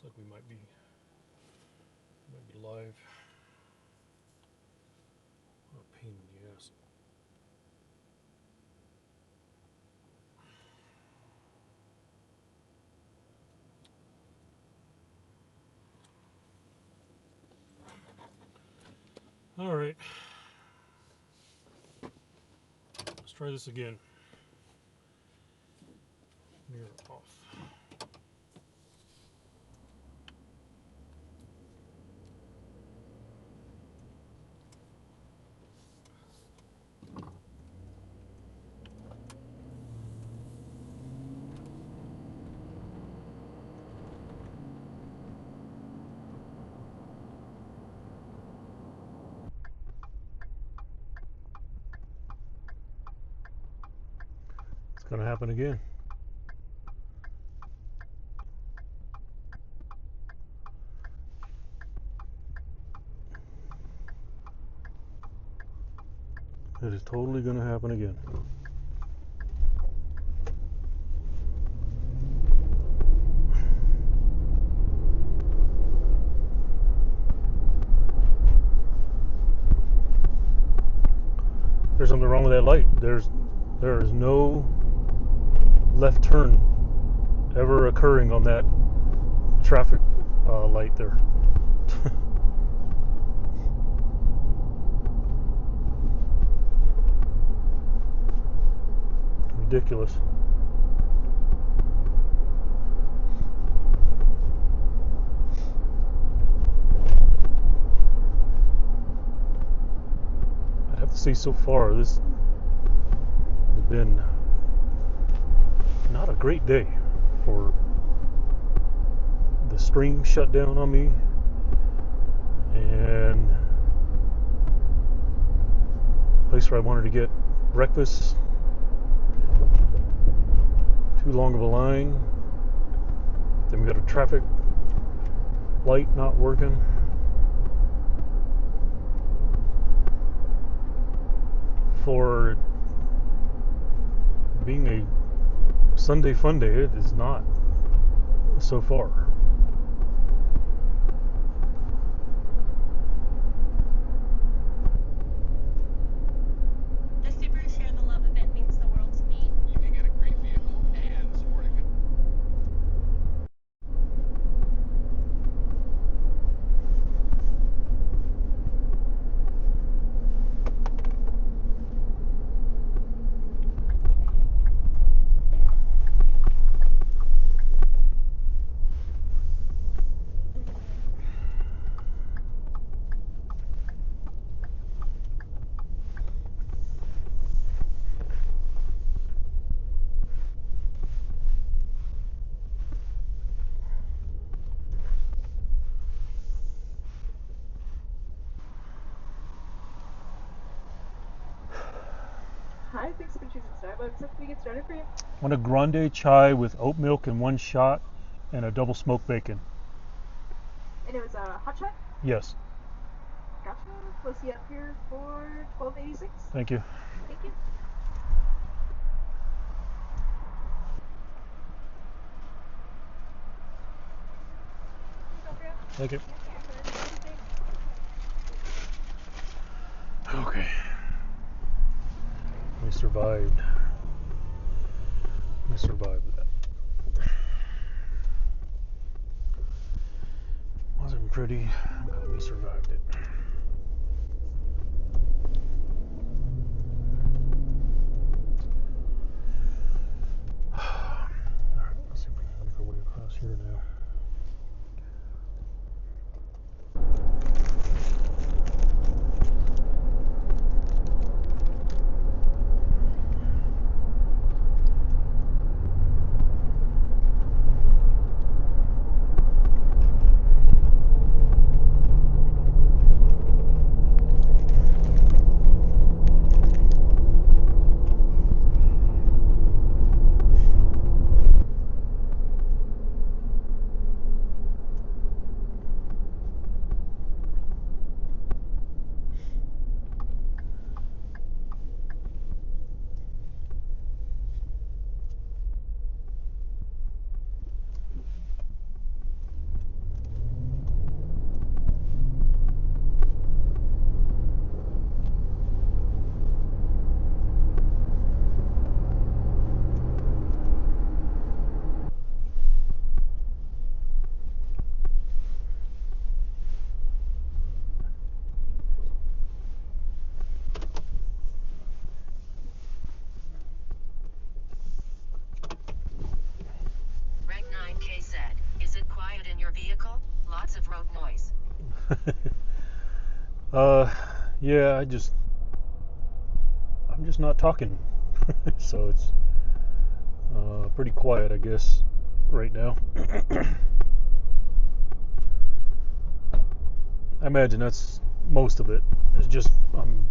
Looks like we might be live. What a pain in the ass. All right. Let's try this again. Mirror off. It's going to happen again. It is totally going to happen again. There's something wrong with that light. There is no left turn ever occurring on that traffic light there. Ridiculous. I have to say, so far this has been not a great day for the stream shut down on me, and the place where I wanted to get breakfast, too long of a line. Then we got a traffic light not working. For being a Sunday fun day, it is not so far. The Super Share the Love event means the world to me. You can get a great vehicle and support a good... Hi, thanks for choosing Starbucks. What can we get started for you? I want a grande chai with oat milk in one shot and a double smoked bacon. And it was a hot chai? Yes. Gotcha. We'll see you up here for $12.86. Thank you. Thank you. Thank you. Okay. We survived. We survived that. Wasn't pretty, but we survived it. Alright, let's see if we can make our way across here now. Yeah, I'm just not talking. So it's pretty quiet, I guess, right now. I imagine that's most of it. It's just I'm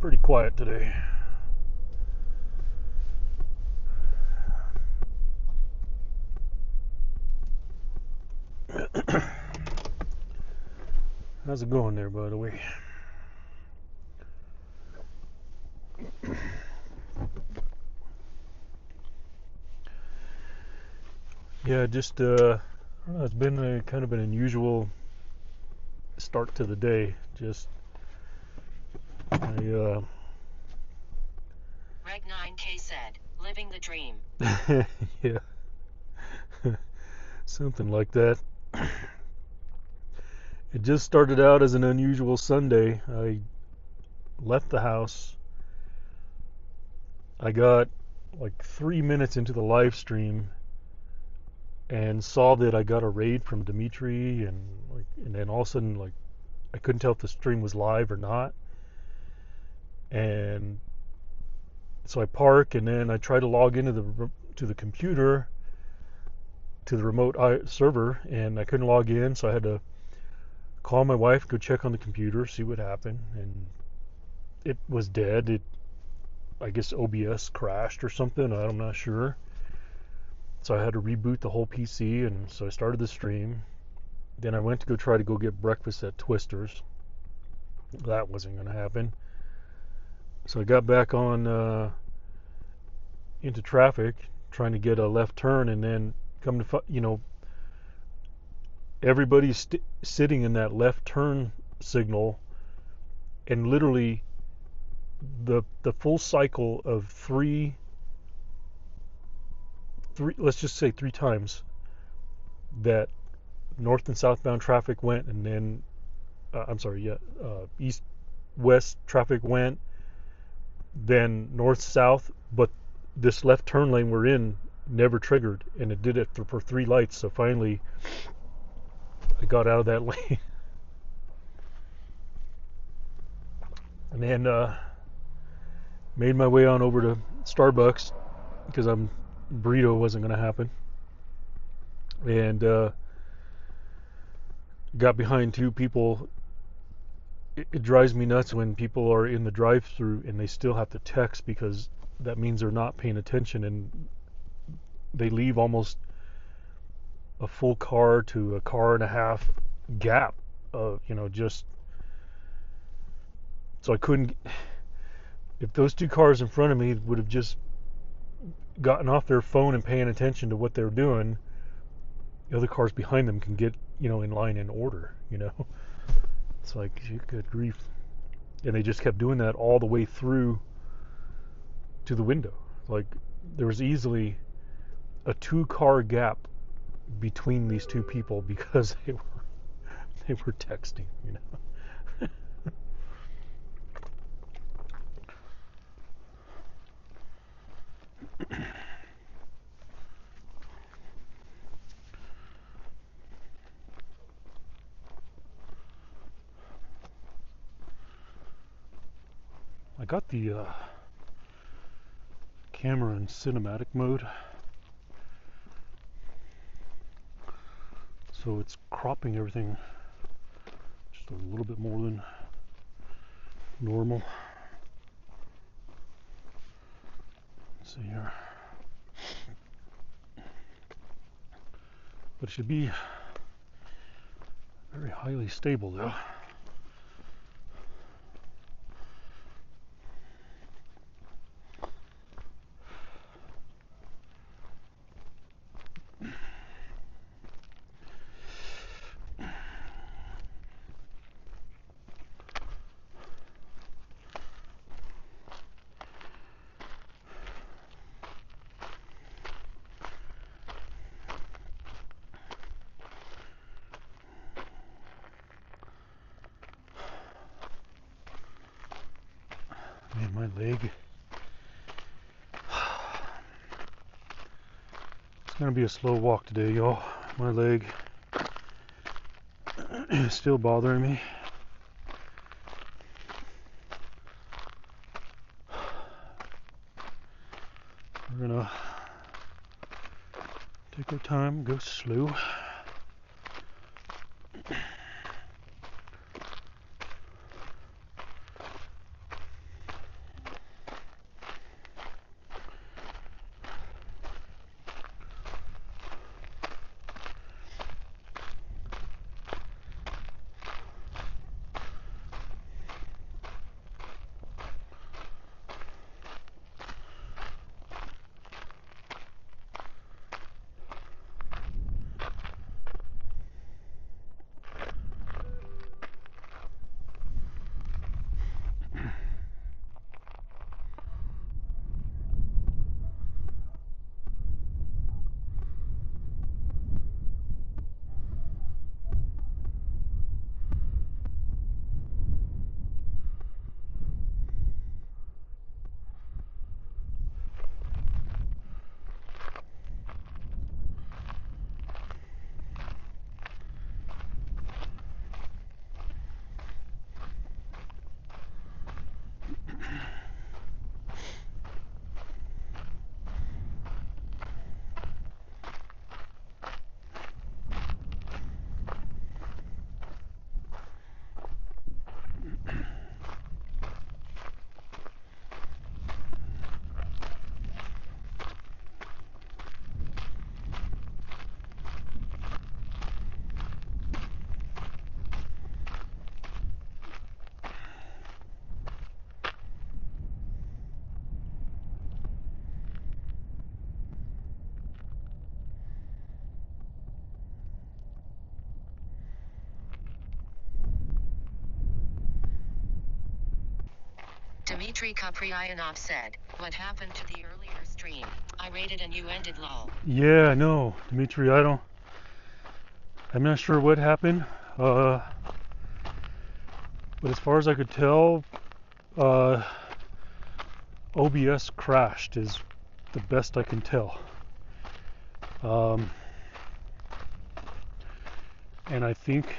pretty quiet today. How's it going there, by the way? Yeah, just I don't know, it's been a kind of an unusual start to the day. Just Reg 9K said, living the dream. yeah, something like that. It just started out as an unusual Sunday. I left the house. I got like 3 minutes into the live stream and saw that I got a raid from Dimitri, and then all of a sudden, like, I couldn't tell if the stream was live or not. And so I park, and then I try to log into the computer, to the remote server, and I couldn't log in, so I had to call my wife, go check on the computer, see what happened, and it was dead. I guess OBS crashed or something. I'm not sure. So I had to reboot the whole PC, and so I started the stream. Then I went to try to go get breakfast at Twister's. That wasn't going to happen. So I got back on into traffic, trying to get a left turn, and then come to everybody's sitting in that left turn signal, and literally the full cycle of three, let's just say 3 times that north and southbound traffic went, and then east west traffic went, then north south, but this left turn lane we're in never triggered, and it did it for 3 lights. So finally I got out of that lane and then made my way on over to Starbucks because burrito wasn't going to happen, and got behind 2 people. It drives me nuts when people are in the drive-thru and they still have to text, because that means they're not paying attention, and they leave almost a full car to a car and a half gap of, just so I couldn't. If those 2 cars in front of me would have just gotten off their phone and paying attention to what they're doing, the other cars behind them can get, in line in order, It's like, good grief. And they just kept doing that all the way through to the window. Like, there was easily a 2-car gap between these 2 people because they were texting, I got the camera in cinematic mode, so it's cropping everything just a little bit more than normal. Let's see here. But it should be very highly stable though. Man, my leg. It's gonna be a slow walk today, y'all. My leg. is still bothering me. We're gonna take our time, go slow. Dmitry Kapryanov said, "What happened to the earlier stream? I rated and you ended lol." Yeah, I know, Dimitri. I'm not sure what happened. But as far as I could tell, OBS crashed is the best I can tell. And I think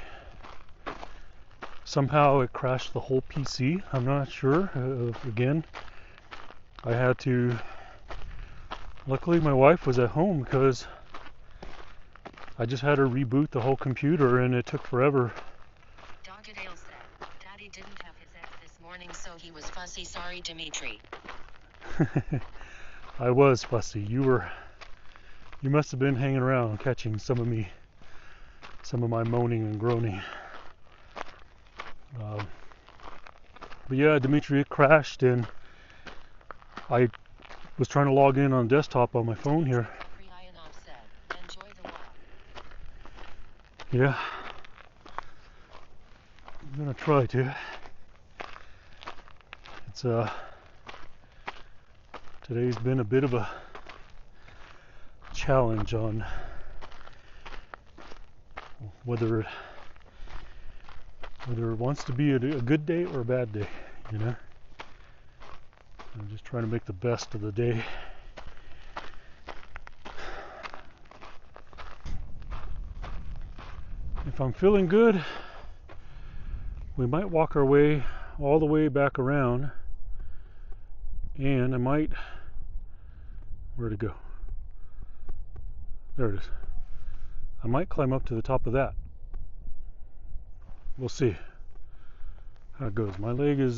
somehow it crashed the whole PC. I'm not sure. Again, I had to. Luckily, my wife was at home because I just had her reboot the whole computer and it took forever. Doggadale said, "Daddy didn't have his ex this morning, so he was fussy. Sorry, Dmitry." I was fussy. You must have been hanging around catching some of my moaning and groaning. But yeah, Dimitri, it crashed and I was trying to log in on desktop on my phone here. Kapryanov said, "Enjoy the walk." Yeah. I'm gonna try to. It's today's been a bit of a challenge on whether it wants to be a good day or a bad day, you know. I'm just trying to make the best of the day. If I'm feeling good, we might walk our way all the way back around, and I might, where'd it go? There it is. I might climb up to the top of that. We'll see how it goes. My leg is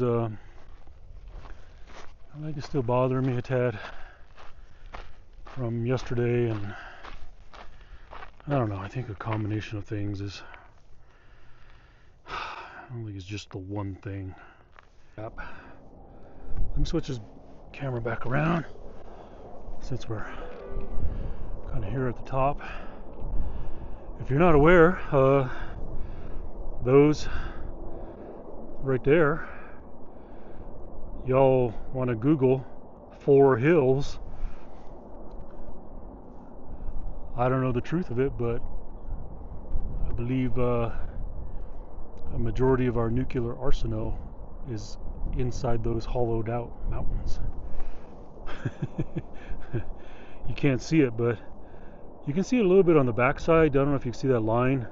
still bothering me a tad from yesterday, and I don't know. I think a combination of things is. I don't think it's just the one thing. Yep. Let me switch this camera back around since we're kind of here at the top. If you're not aware, those right there, y'all want to Google Foothills. I don't know the truth of it, but I believe a majority of our nuclear arsenal is inside those hollowed out mountains. You can't see it, but you can see it a little bit on the backside. I don't know if you can see that line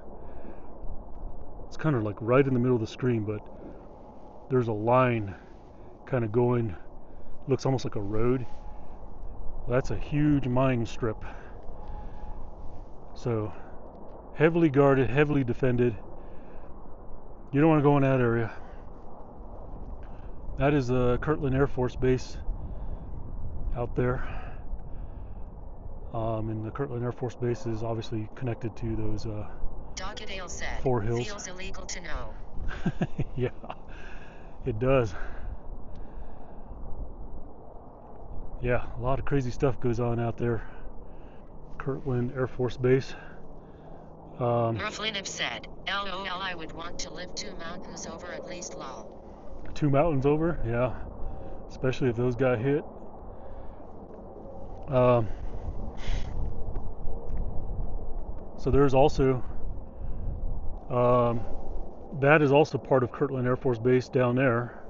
It's kind of like right in the middle of the screen, but there's a line kind of going, looks almost like a road. Well, that's a huge mine strip. So heavily guarded, heavily defended. You don't want to go in that area. That is Kirtland Air Force Base out there. And the Kirtland Air Force Base is obviously connected to those Dockedale said, Foothills. feels illegal to know. Yeah, it does. Yeah, a lot of crazy stuff goes on out there. Kirtland Air Force Base. Merflinip said, LOL, I would want to live 2 mountains over at least, lol. 2 mountains over, yeah. Especially if those got hit. So there's also, that is also part of Kirtland Air Force Base down there,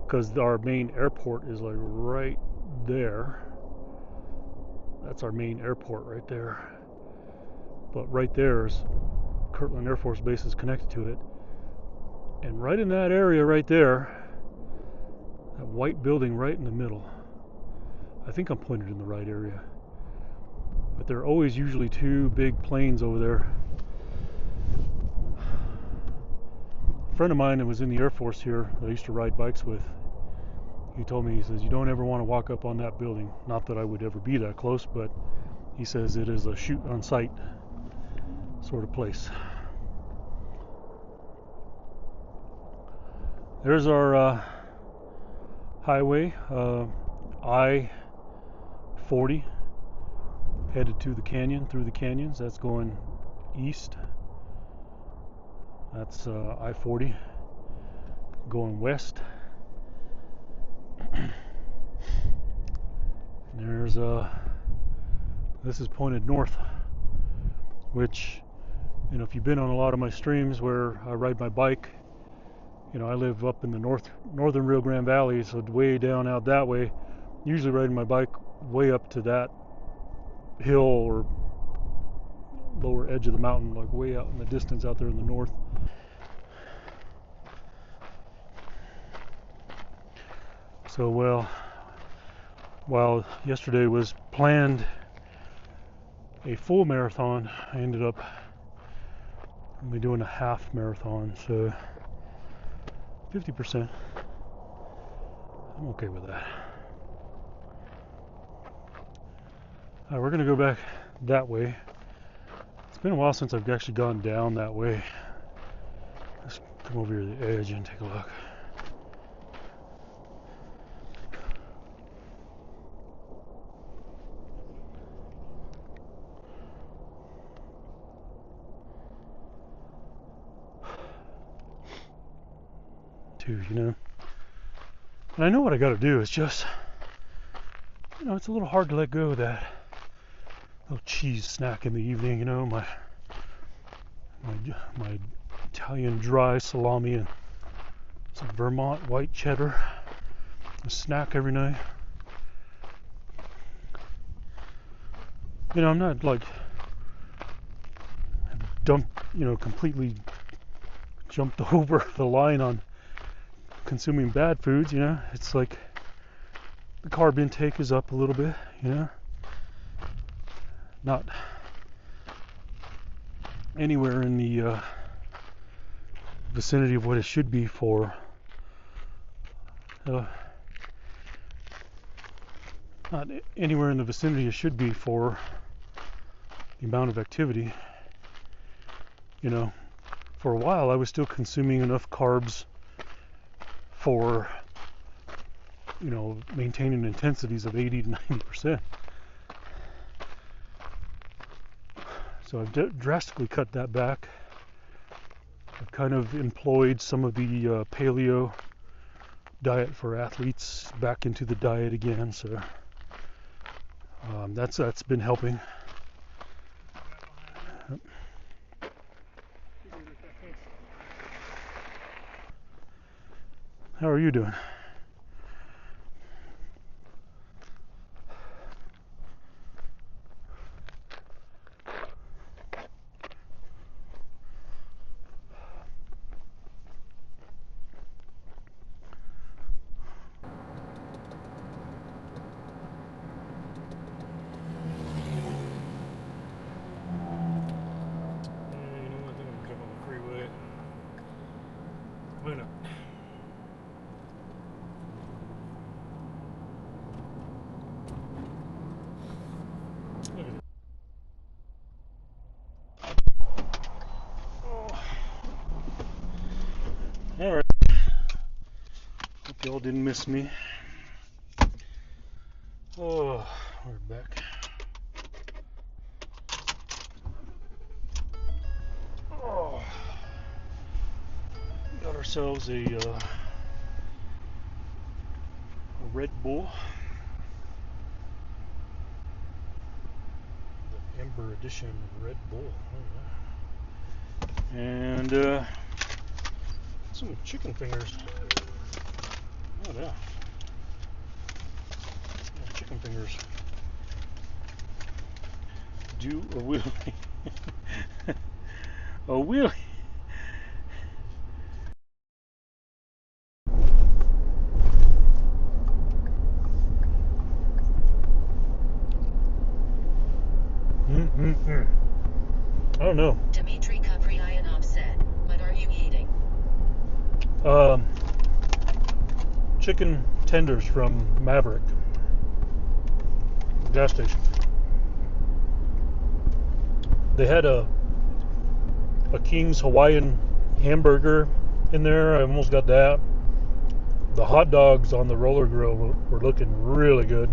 because our main airport is like right there. That's our main airport right there. But right there's Kirtland Air Force Base is connected to it. And right in that area right there, that white building right in the middle, I think I'm pointed in the right area. But there are always usually 2 big planes over there. A friend of mine that was in the Air Force here that I used to ride bikes with, he told me, he says, you don't ever want to walk up on that building. Not that I would ever be that close, but he says it is a shoot on sight sort of place. There's our highway, I-40, headed to the canyon, through the canyons. That's going east. That's I-40 going west. And there's this is pointed north, which, you know, if you've been on a lot of my streams where I ride my bike, you know, I live up in the northern Rio Grande Valley, so way down out that way, usually riding my bike way up to that hill or lower edge of the mountain, like way out in the distance out there in the north. So, well, while yesterday was planned a full marathon, I ended up only doing a half marathon, so 50%. I'm okay with that. We're gonna go back that way. It's been a while since I've actually gone down that way. Let's come over here to the edge and take a look. Too, you know. And I know what I gotta do. It's just, you know, it's a little hard to let go of that little cheese snack in the evening, you know, my Italian dry salami and some Vermont white cheddar, a snack every night. You know, I'm not like completely jumped over the line on consuming bad foods, you know. It's like the carb intake is up a little bit, you know. Not anywhere in the vicinity of what it should be for not anywhere in the vicinity it should be for the amount of activity. You know, for a while I was still consuming enough carbs for, you know, maintaining intensities of 80 to 90%. So I've drastically cut that back. I've kind of employed some of the paleo diet for athletes back into the diet again, so that's been helping. Yep. How are you doing? y'all didn't miss me. Oh, we're back. Oh, got ourselves a Red Bull, the Ember Edition Red Bull, and some chicken fingers. Oh yeah, chicken fingers. Do a wheelie. A wheelie. I don't know. Dmitry Kupryanov said, "What are you eating?" Chicken tenders from Maverick gas station. They had a King's Hawaiian hamburger in there. I almost got that. The hot dogs on the roller grill were looking really good.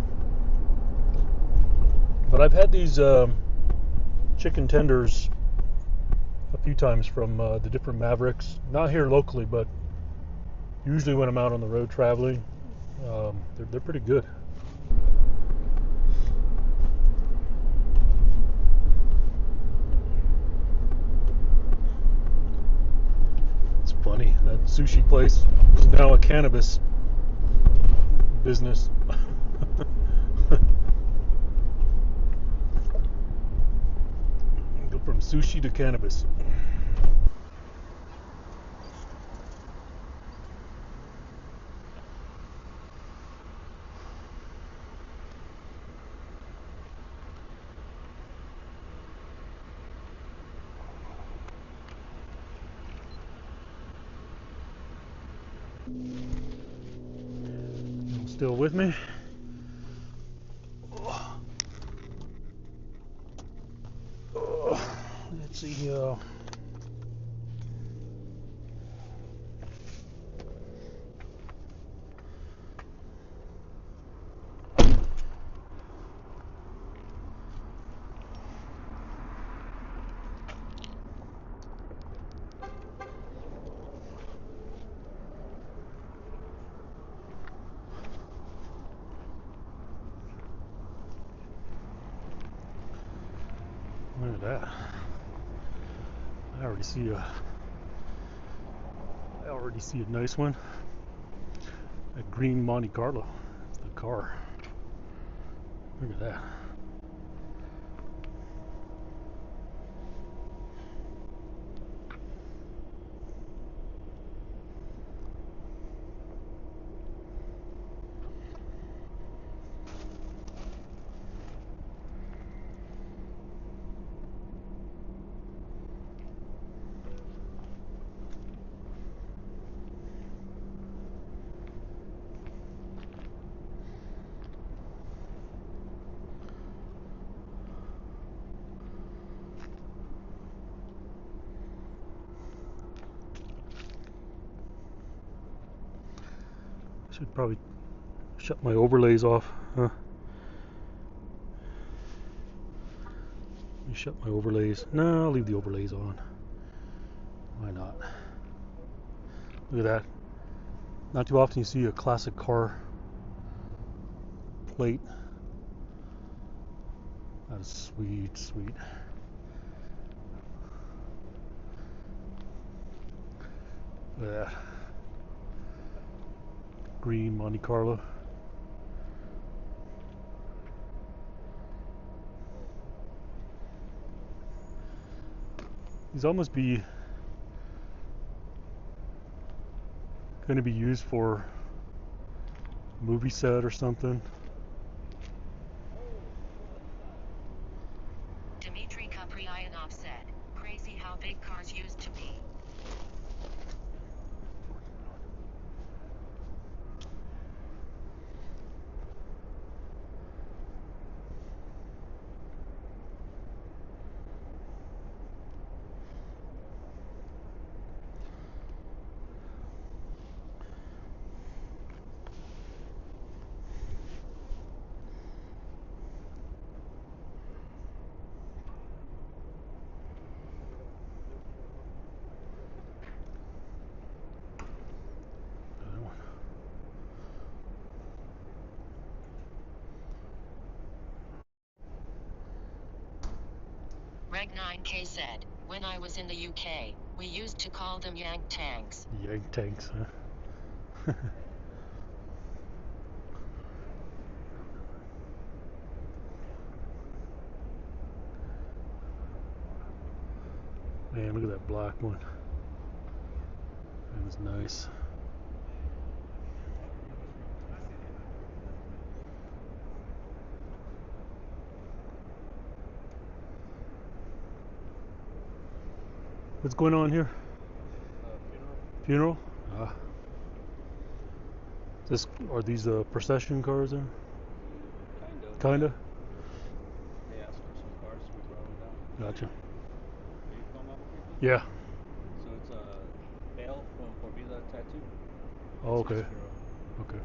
But I've had these chicken tenders a few times from the different Mavericks. Not here locally, but usually when I'm out on the road traveling. They're pretty good. It's funny, that sushi place is now a cannabis business. Go from sushi to cannabis. Still with me? Let's see here. Look at that. I already see a nice one. A green Monte Carlo. It's the car. Look at that. Should probably shut my overlays off, huh? Let me shut my overlays. No, I'll leave the overlays on. Why not? Look at that. Not too often you see a classic car plate. That is sweet, sweet. Look at that. Green Monte Carlo. These almost be going to be used for a movie set or something. Dmitry Kupryanov said, "Crazy how big cars used to be." Mag9K said, when I was in the UK, we used to call them Yank tanks. Yank tanks, huh? Man, look at that black one. That is nice. What's going on here? Funeral? Ah. Are these procession cars then? Kinda? They asked for some cars, we brought them down. Gotcha. Are you from Albuquerque? Yeah. So it's Bale from Vida, Tatto. Oh, okay. Sisneros. Okay.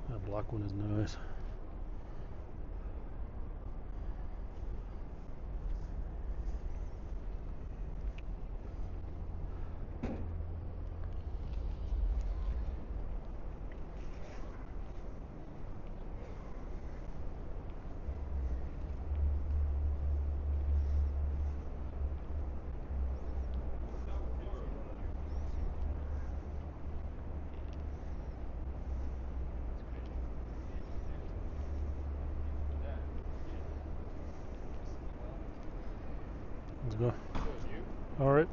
That black one is nice. Let's go. All right.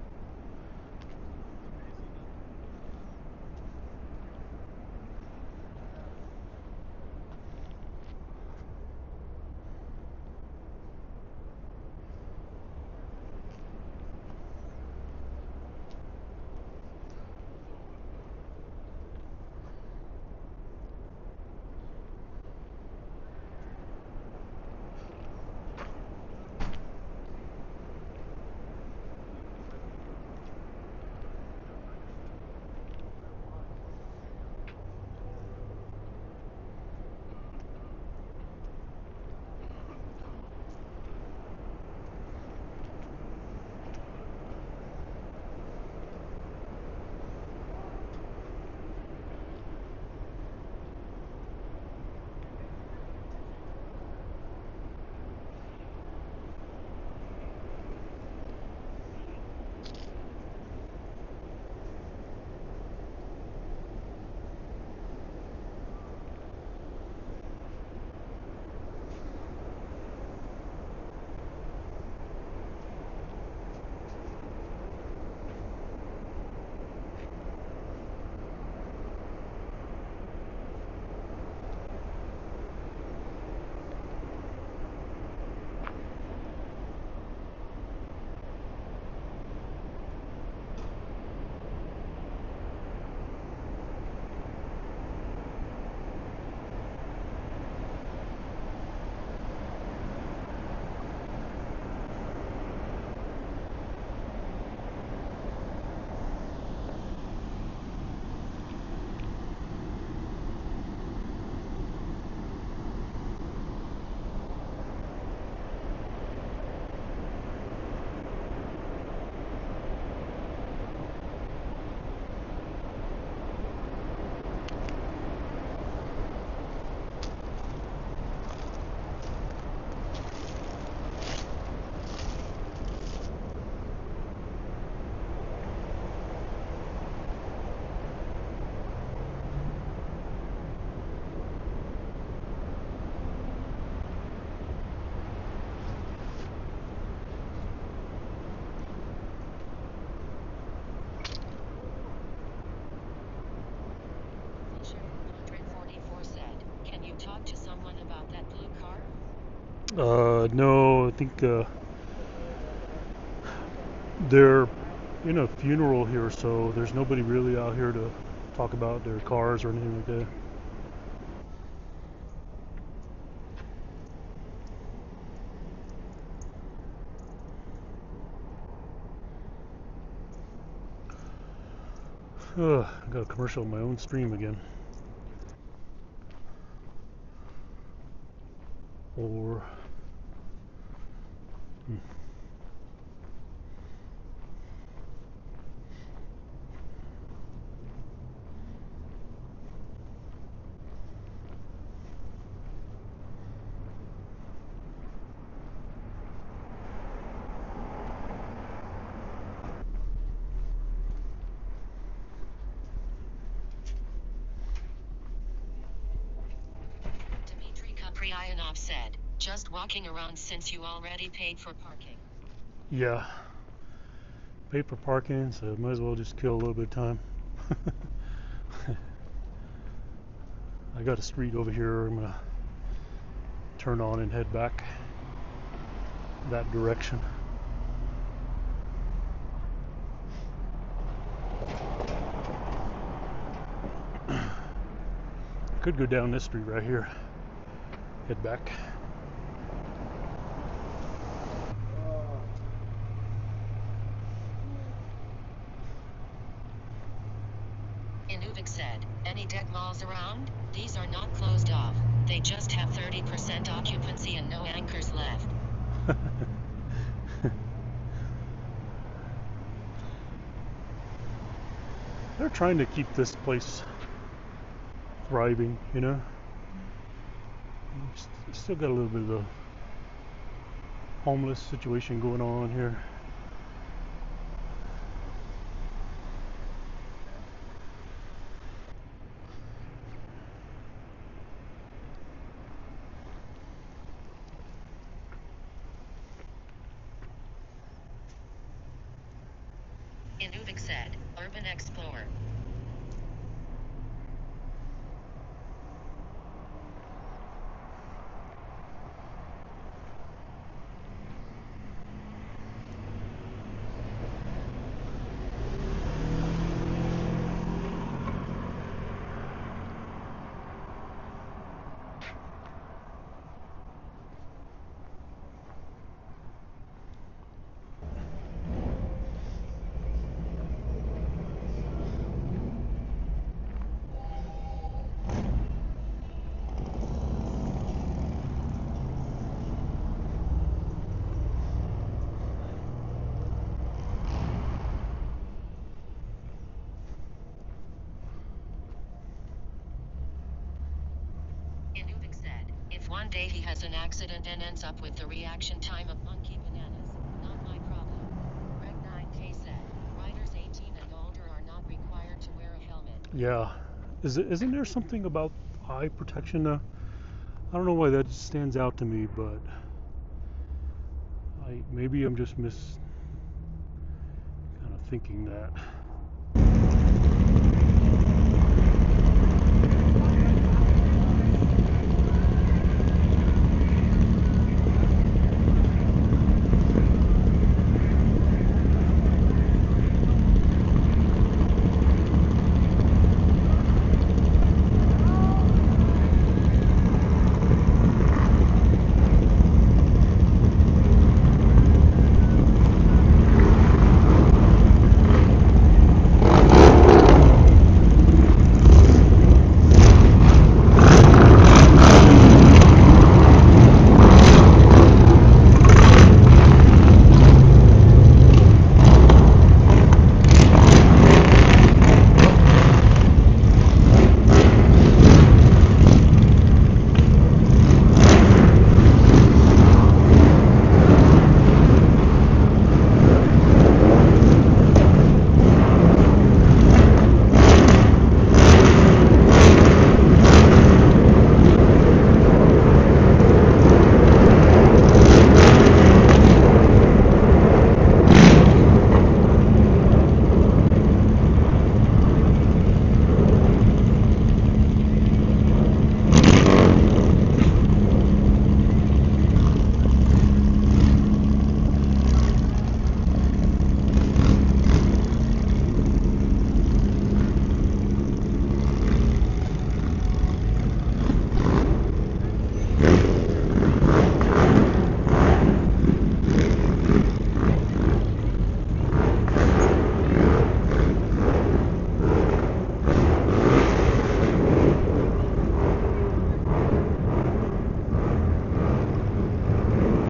Talk to someone about that blue car? No, I think they're in a funeral here, so there's nobody really out here to talk about their cars or anything like that. Ugh, I got a commercial on my own stream again. Or Dmitry Kupryanov said, just walking around since you already paid for parking. yeah, paid for parking, so might as well just kill a little bit of time. I got a street over here I'm gonna turn on and head back that direction. Could go down this street right here, head back. Inuvik said, any dead malls around? These are not closed off. They just have 30% occupancy and no anchors left. They're trying to keep this place thriving, you know. Still got a little bit of the homeless situation going on here. Inuvik said, Urban Explorer. Inuvik said, if one day he has an accident and ends up with the reaction time of monkey bananas, not my problem. Greg 9K said, riders 18 and older are not required to wear a helmet. Yeah, isn't there something about eye protection? I don't know why that stands out to me, but maybe I'm just kind of thinking that.